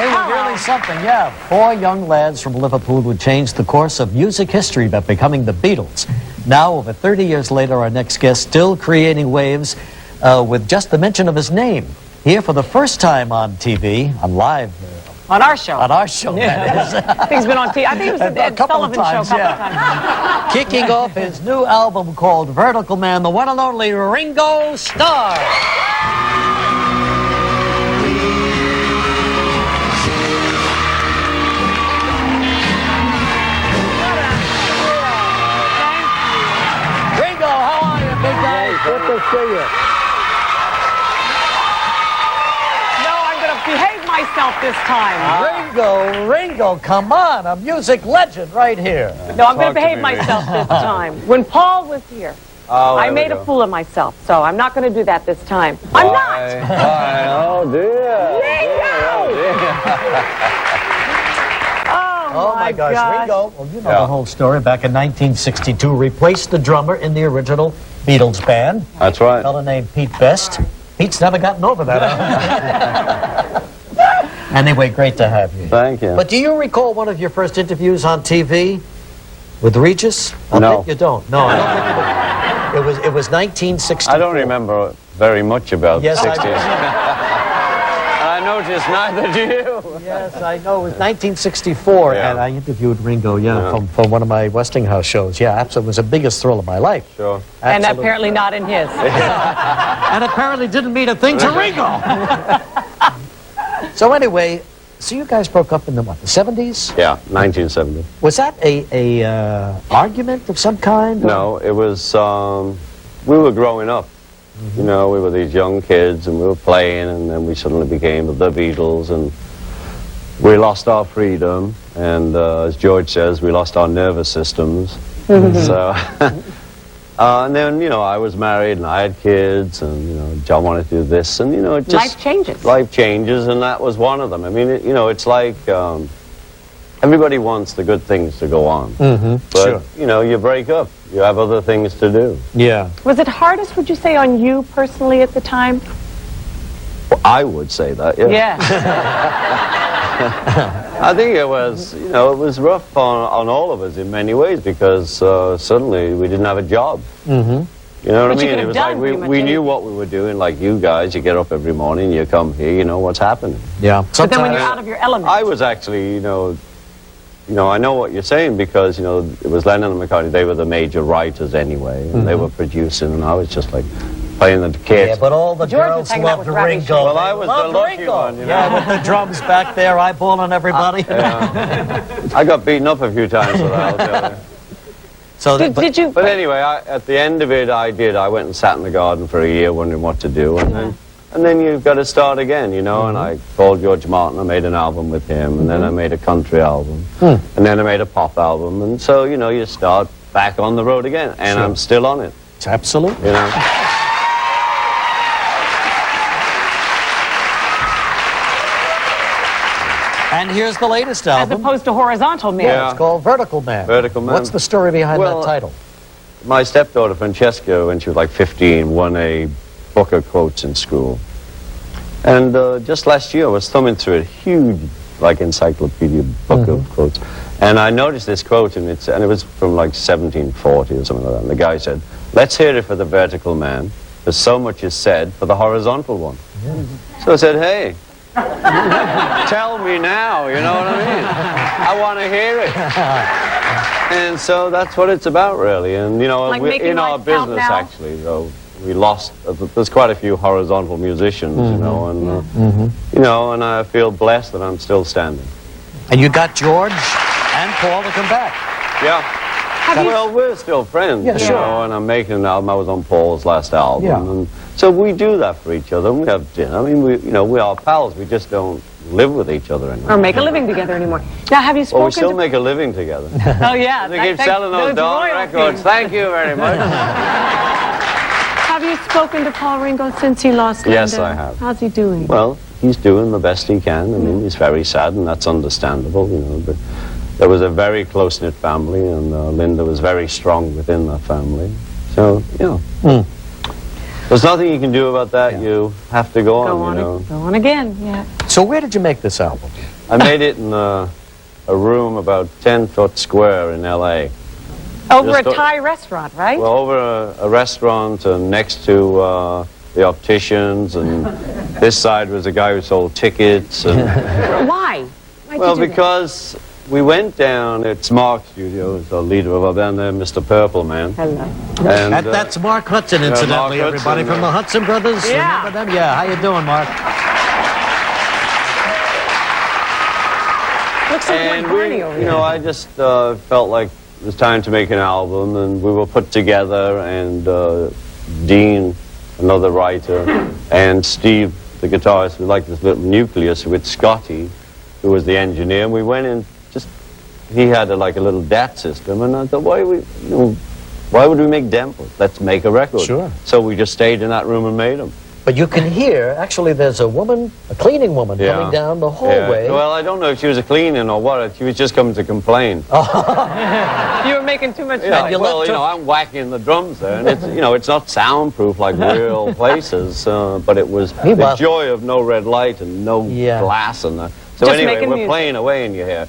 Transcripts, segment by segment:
They were really something, yeah. 4 young lads from Liverpool who changed the course of music history by becoming the Beatles. Now, over 30 years later, our next guest still creating waves with just the mention of his name. Here for the first time on TV, on live. On our show. On our show, yeah. I think he's been on TV. I think it was the Ed Sullivan show a couple of times. Kicking off his new album called Vertical Man, the one and only Ringo Starr. Ringo, how are you, big guy? Good to see you. Behave myself this time. Ringo, come on, a music legend right here. No, I'm going to behave myself this time. When Paul was here, I made a fool of myself, so I'm not going to do that this time. I'm not. Why? Oh, dear. Oh, my gosh. Ringo, well, you know the whole story. Back in 1962, replaced the drummer in the original Beatles band. That's right. A fellow named Pete Best. Pete's never gotten over that. Anyway, great to have you. Thank you. But do you recall one of your first interviews on TV with Regis? No. You don't. No, I don't think you do. It was 1964. I don't remember very much about the 60s. I noticed neither do you. Yes, I know. It was 1964, and I interviewed Ringo, from one of my Westinghouse shows. Yeah, absolutely. It was the biggest thrill of my life. Sure. Absolutely. And apparently not in his. And apparently didn't mean a thing to Ringo. So anyway, so you guys broke up in the, what, the 70s? Yeah, 1970. Was that a argument of some kind? No, it was, we were growing up. You know, we were these young kids, and we were playing, and then we suddenly became the Beatles, and we lost our freedom, and as George says, we lost our nervous systems. So, and then, you know, I was married, and I had kids, and, you know, John wanted to do this, and, you know, it just... Life changes. Life changes, and that was one of them. I mean, you know, it's like... everybody wants the good things to go on. But, you know, you break up. You have other things to do. Yeah. Was it hardest, would you say, on you personally at the time? Well, I would say that, yeah. I think it was, you know, it was rough on all of us in many ways because suddenly we didn't have a job. You know what I mean? It was like we knew what we were doing, like you guys. You get up every morning, you come here, you know what's happening. Yeah. But then when you're out of your element. I was actually, you know, I know what you're saying because, you know, it was Lennon and McCartney. They were the major writers anyway, and they were producing, and I was just like playing the kids. Yeah, but all the girls loved Ringo. Well, I was the lucky one, you know. Yeah, with the drums back there, eyeballing everybody. I got beaten up a few times for that, I'll tell you. So did you? But anyway, at the end of it, I went and sat in the garden for a year wondering what to do, and then you've got to start again, you know, and I called George Martin, I made an album with him, and then I made a country album, and then I made a pop album, and so, you know, you start back on the road again, and I'm still on it. Absolutely. You know? And here's the latest album. As opposed to Horizontal Man. Yeah, it's called Vertical Man. Vertical Man. What's the story behind that title? My stepdaughter, Francesca, when she was like 15, won a book of quotes in school. And just last year, I was thumbing through a huge, like, encyclopedia book of quotes. And I noticed this quote, and it was from like 1740 or something like that. And the guy said, "Let's hear it for the vertical man, for so much is said for the horizontal one." So I said, "Hey, tell me now, you know what I mean? I want to hear it." And so that's what it's about, really. And, you know, like in our business, actually, though, we lost, there's quite a few horizontal musicians, you know, and, you know, and I feel blessed that I'm still standing. And you got George and Paul to come back. Yeah. Well, we're still friends, you know, and I'm making an album. I was on Paul's last album. And so we do that for each other, and we have dinner. I mean, you know, we are pals. We just don't live with each other anymore. Or make a living together anymore. Now, have you spoken Well, we still make a living together. Oh, yeah. They keep selling those darn records. Thank you very much. Have you spoken to Paul Ringo since he lost Linda? Yes, I have. How's he doing? Well, he's doing the best he can. I mean, he's very sad, and that's understandable, you know, but there was a very close-knit family, and Linda was very strong within that family. So, you know. There's nothing you can do about that. You have to go on, you know. Go on again, yeah. So where did you make this album? I made it in a room about 10 foot square in L.A. Over a Thai restaurant, right? Well, over a restaurant next to the opticians, and this side was a guy who sold tickets. And Why? Why'd well, you do because we went down, it's Mark Studios, the leader of our band there, Mr. Purple Man. that? Hello. And, That's Mark Hudson, incidentally, Mark everybody, Hudson, from the Hudson Brothers. Yeah. Remember them? Yeah, how you doing, Mark? Looks like Barney over you know, I just felt like it was time to make an album, and we were put together, and Dean, another writer, and Steve, the guitarist, we like this little nucleus with Scotty, who was the engineer, and we went in, he had like a little DAT system, and I thought, why would we make demos? Let's make a record. Sure. So we just stayed in that room and made them. But you can hear, actually, there's a woman, a cleaning woman, coming down the hallway. Yeah. Well, I don't know if she was a cleaning or what. She was just coming to complain. You were making too much Yeah, noise. well, you know, I'm whacking the drums there, and it's, you know, it's not soundproof like real places, but it was the joy of no red light and no glass and that. So Just anyway, making we're music. playing away in your hair.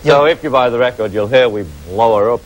So if you buy the record, you'll hear we blow her up.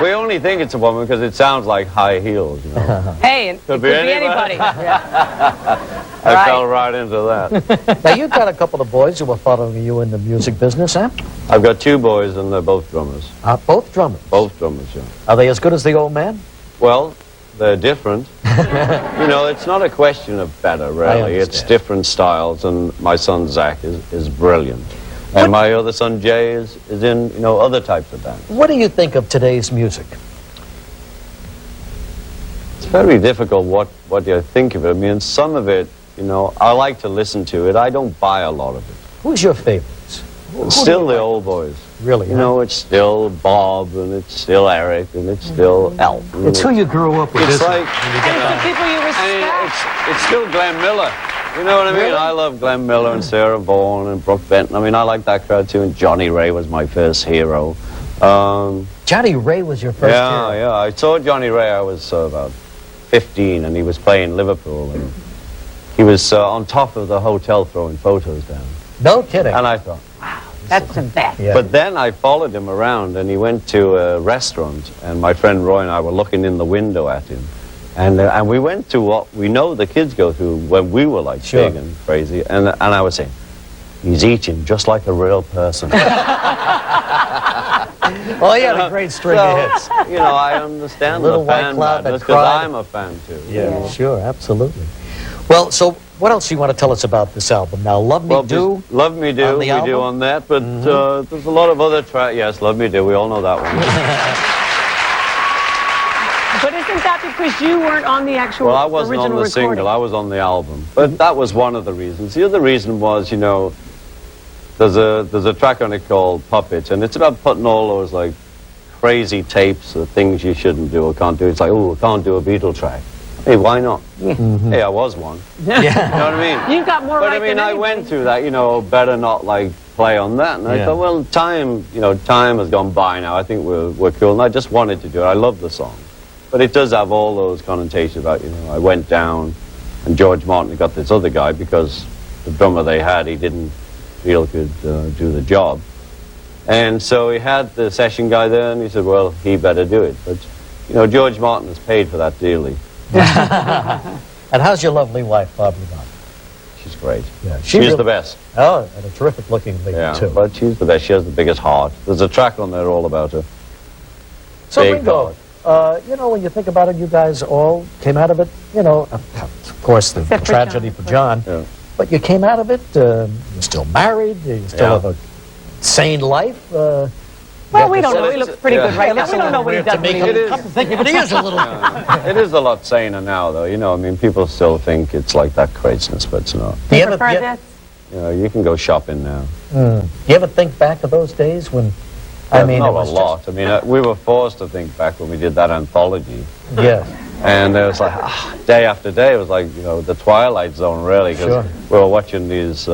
We only think it's a woman because it sounds like high heels, you know. Hey, and Could it be could anybody. be anybody. Yeah. I fell right into that. Now, you've got a couple of boys who are following you in the music business, huh? I've got two boys, and they're both drummers. Both drummers. Both drummers, yeah. Are they as good as the old man? Well, they're different. You know, it's not a question of better, really. It's different styles, and my son, Zach, is brilliant. And my other son, Jay, is in, you know, other types of bands. What do you think of today's music? It's very difficult what you think of it. I mean, some of it, you know, I like to listen to it. I don't buy a lot of it. Who's your favorites? It's still the old boys. Really? You know, it's still Bob, and it's still Eric, and it's still Elton. It's who you grew up with, It's isn't it? like, And it's the people you respect. I mean, it's still Glenn Miller. You know what I mean? Really? I love Glenn Miller and Sarah Vaughan and Brooke Benton. I mean, I like that crowd too. And Johnny Ray was my first hero. Johnny Ray was your first hero. Yeah. I saw Johnny Ray. I was about 15, and he was playing Liverpool, and he was on top of the hotel throwing photos down. No kidding. And I thought, That's the best. Yeah. but then I followed him around, and he went to a restaurant, and my friend Roy and I were looking in the window at him. And we went to what we know the kids go through when we were like big and crazy. And I was saying, he's eating just like a real person. Oh, he had a great string of hits. You know, I understand Little the White fan Cloud that madness because cried. I'm a fan too. Yeah, sure, absolutely. Well, so what else do you want to tell us about this album? Now, Love Me Do. Love Me Do, on we the album? do on that, but there's a lot of other tracks. Yes, Love Me Do, we all know that one. But isn't that because you weren't on the actual Well, I wasn't on original the recording? single, I was on the album. But that was one of the reasons. The other reason was, you know, there's a track on it called Puppets, and it's about putting all those, like, crazy tapes of things you shouldn't do or can't do. It's like, oh, I can't do a Beatle track. Hey, why not? Hey, I was one. Yeah. You know what I mean? You've got more But right I mean, than I anybody. went through that, you know, better not, like, play on that. And I thought, well, time has gone by now. I think we're cool. And I just wanted to do it. I love the song. But it does have all those connotations about, you know, I went down and George Martin got this other guy because the drummer they had, he didn't feel could do the job. And so he had the session guy there, and he said, well, he better do it. But, you know, George Martin has paid for that dearly. And how's your lovely wife, Barbara Martin? She's great. Yeah, She's the best. Oh, and a terrific looking lady, Yeah, too. but she's the best. She has the biggest heart. There's a track on there all about her. So, big Ringo, you know, when you think about it, you guys all came out of it, you know, of course, the Except for tragedy John. for John. Yeah. But you came out of it, you're still married, you still have a sane life. Well, we don't know. He looks pretty good right now. We don't know what he does. when he is. Come to think of it, he is a little... It is a lot saner now, though. You know, I mean, people still think it's like that craziness, but it's not. Do you prefer ever, this? You know, you can go shopping now. you ever think back of those days when, I mean, not it was a lot. I mean, we were forced to think back when we did that anthology. Just, yeah. And it was like, day after day, it was like, you know, the Twilight Zone, really, because Sure. we were watching these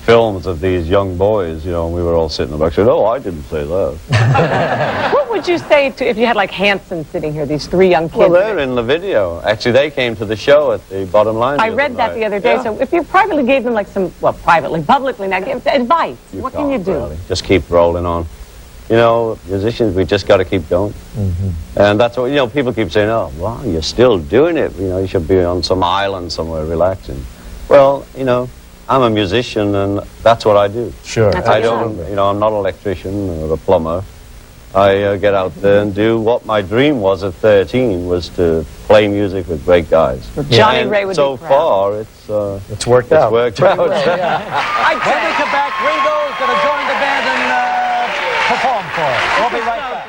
films of these young boys, you know, and we were all sitting back saying, "Oh, I didn't say that." What would you say to if you had like Hanson sitting here, these three young kids? Well, they're in the video. Actually, they came to the show at the Bottom Line. I read that the other day. Yeah. So if you privately gave them like some, well, privately, publicly now, give advice, what can you do? Really. Just keep rolling on. You know, musicians, we just got to keep going. And that's what, you know, people keep saying, "Oh, wow, you're still doing it. You know, you should be on some island somewhere relaxing." Well, you know, I'm a musician, and that's what I do. Sure. That's I don't, you know, I'm not an electrician or a plumber. I get out there and do what my dream was at 13, was to play music with great guys. Johnny And Ray would so be proud. far, It's worked out. It's worked out. When we come back, Ringo is going to join the band and perform for us. We'll be right back.